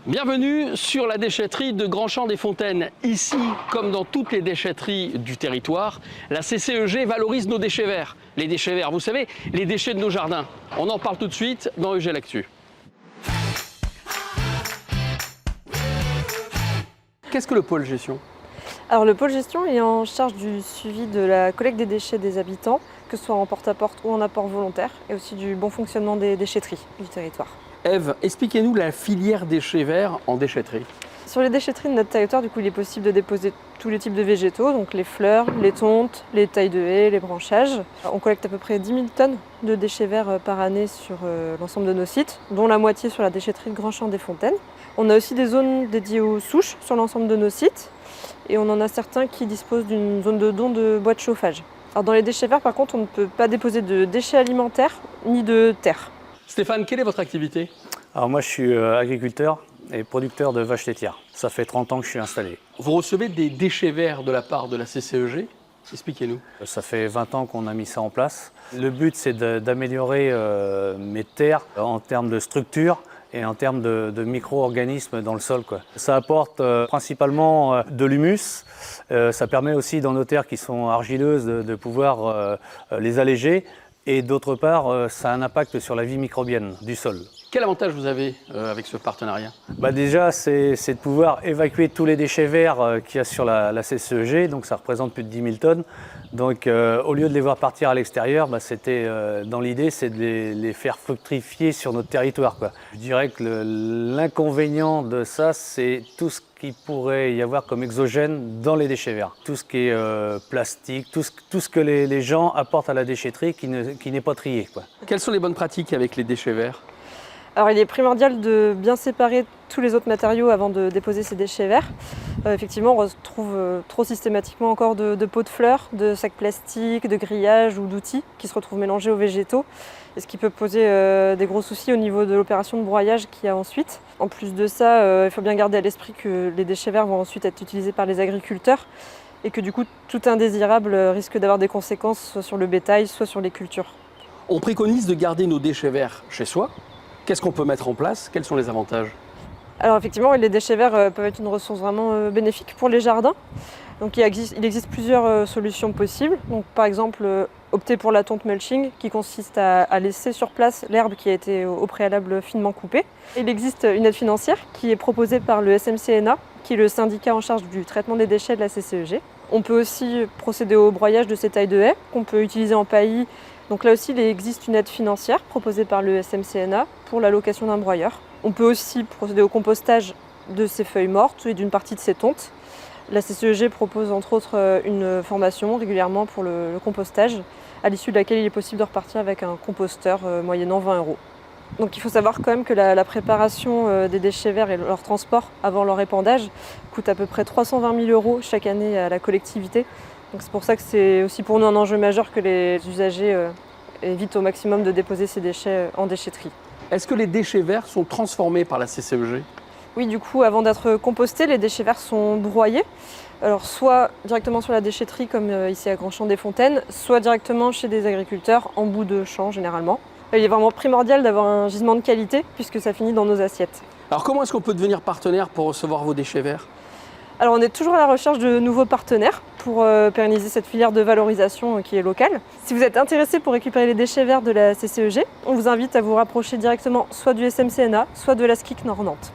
Bienvenue sur la déchetterie de Grand-Champ-des-Fontaines. Ici, comme dans toutes les déchetteries du territoire, la CCEG valorise nos déchets verts. Les déchets verts, vous savez, les déchets de nos jardins. On en parle tout de suite dans EG L'Actu. Qu'est-ce que le pôle gestion ? Alors le pôle gestion est en charge du suivi de la collecte des déchets des habitants, que ce soit en porte-à-porte ou en apport volontaire, et aussi du bon fonctionnement des déchetteries du territoire. Ève, expliquez-nous la filière déchets verts en déchetterie. Sur les déchetteries de notre territoire, du coup, il est possible de déposer tous les types de végétaux, donc les fleurs, les tontes, les tailles de haies, les branchages. On collecte à peu près 10 000 tonnes de déchets verts par année sur l'ensemble de nos sites, dont la moitié sur la déchetterie de Grand-Champ-des-Fontaines. On a aussi des zones dédiées aux souches sur l'ensemble de nos sites, et on en a certains qui disposent d'une zone de don de bois de chauffage. Alors dans les déchets verts, par contre, on ne peut pas déposer de déchets alimentaires ni de terre. Stéphane, quelle est votre activité ? Alors moi je suis agriculteur et producteur de vaches laitières. Ça fait 30 ans que je suis installé. Vous recevez des déchets verts de la part de la CCEG ? Expliquez-nous. Ça fait 20 ans qu'on a mis ça en place. Le but c'est d'améliorer mes terres en termes de structure et en termes de micro-organismes dans le sol, quoi. Ça apporte principalement de l'humus. Ça permet aussi dans nos terres qui sont argileuses de pouvoir les alléger. Et d'autre part, ça a un impact sur la vie microbienne du sol. Quel avantage vous avez avec ce partenariat ? Déjà, c'est de pouvoir évacuer tous les déchets verts qu'il y a sur la CCEG, donc ça représente plus de 10 000 tonnes. Donc au lieu de les voir partir à l'extérieur, c'était dans l'idée, c'est de les faire fructifier sur notre territoire, quoi. Je dirais que l'inconvénient de ça, c'est tout ce qu'il pourrait y avoir comme exogène dans les déchets verts. Tout ce qui est plastique, tout ce que les gens apportent à la déchetterie qui n'est pas trié, quoi. Quelles sont les bonnes pratiques avec les déchets verts ? Alors il est primordial de bien séparer tous les autres matériaux avant de déposer ces déchets verts. Effectivement, on retrouve trop systématiquement encore de pots de fleurs, de sacs plastiques, de grillages ou d'outils qui se retrouvent mélangés aux végétaux, et ce qui peut poser des gros soucis au niveau de l'opération de broyage qu'il y a ensuite. En plus de ça, il faut bien garder à l'esprit que les déchets verts vont ensuite être utilisés par les agriculteurs et que du coup tout indésirable risque d'avoir des conséquences soit sur le bétail, soit sur les cultures. On préconise de garder nos déchets verts chez soi. Qu'est-ce qu'on peut mettre en place ? Quels sont les avantages ? Alors effectivement, les déchets verts peuvent être une ressource vraiment bénéfique pour les jardins. Donc il existe plusieurs solutions possibles. Donc, par exemple, opter pour la tonte mulching qui consiste à laisser sur place l'herbe qui a été au préalable finement coupée. Il existe une aide financière qui est proposée par le SMCNA, qui est le syndicat en charge du traitement des déchets de la CCEG. On peut aussi procéder au broyage de ces tailles de haies qu'on peut utiliser en paillis. Donc là aussi, il existe une aide financière proposée par le SMCNA pour la location d'un broyeur. On peut aussi procéder au compostage de ces feuilles mortes et d'une partie de ces tontes. La CCEG propose entre autres une formation régulièrement pour le compostage, à l'issue de laquelle il est possible de repartir avec un composteur moyennant 20 €. Donc il faut savoir quand même que la préparation des déchets verts et leur transport avant leur épandage coûte à peu près 320 000 € chaque année à la collectivité. Donc c'est pour ça que c'est aussi pour nous un enjeu majeur que les usagers évitent au maximum de déposer ces déchets en déchetterie. Est-ce que les déchets verts sont transformés par la CCEG ? Oui, du coup, avant d'être compostés, les déchets verts sont broyés. Alors soit directement sur la déchetterie comme ici à Grand-Champ-des-Fontaines, soit directement chez des agriculteurs en bout de champ généralement. Il est vraiment primordial d'avoir un gisement de qualité puisque ça finit dans nos assiettes. Alors comment est-ce qu'on peut devenir partenaire pour recevoir vos déchets verts ? Alors on est toujours à la recherche de nouveaux partenaires pour pérenniser cette filière de valorisation qui est locale. Si vous êtes intéressé pour récupérer les déchets verts de la CCEG, on vous invite à vous rapprocher directement soit du SMCNA, soit de la SCIC Nord Nantes.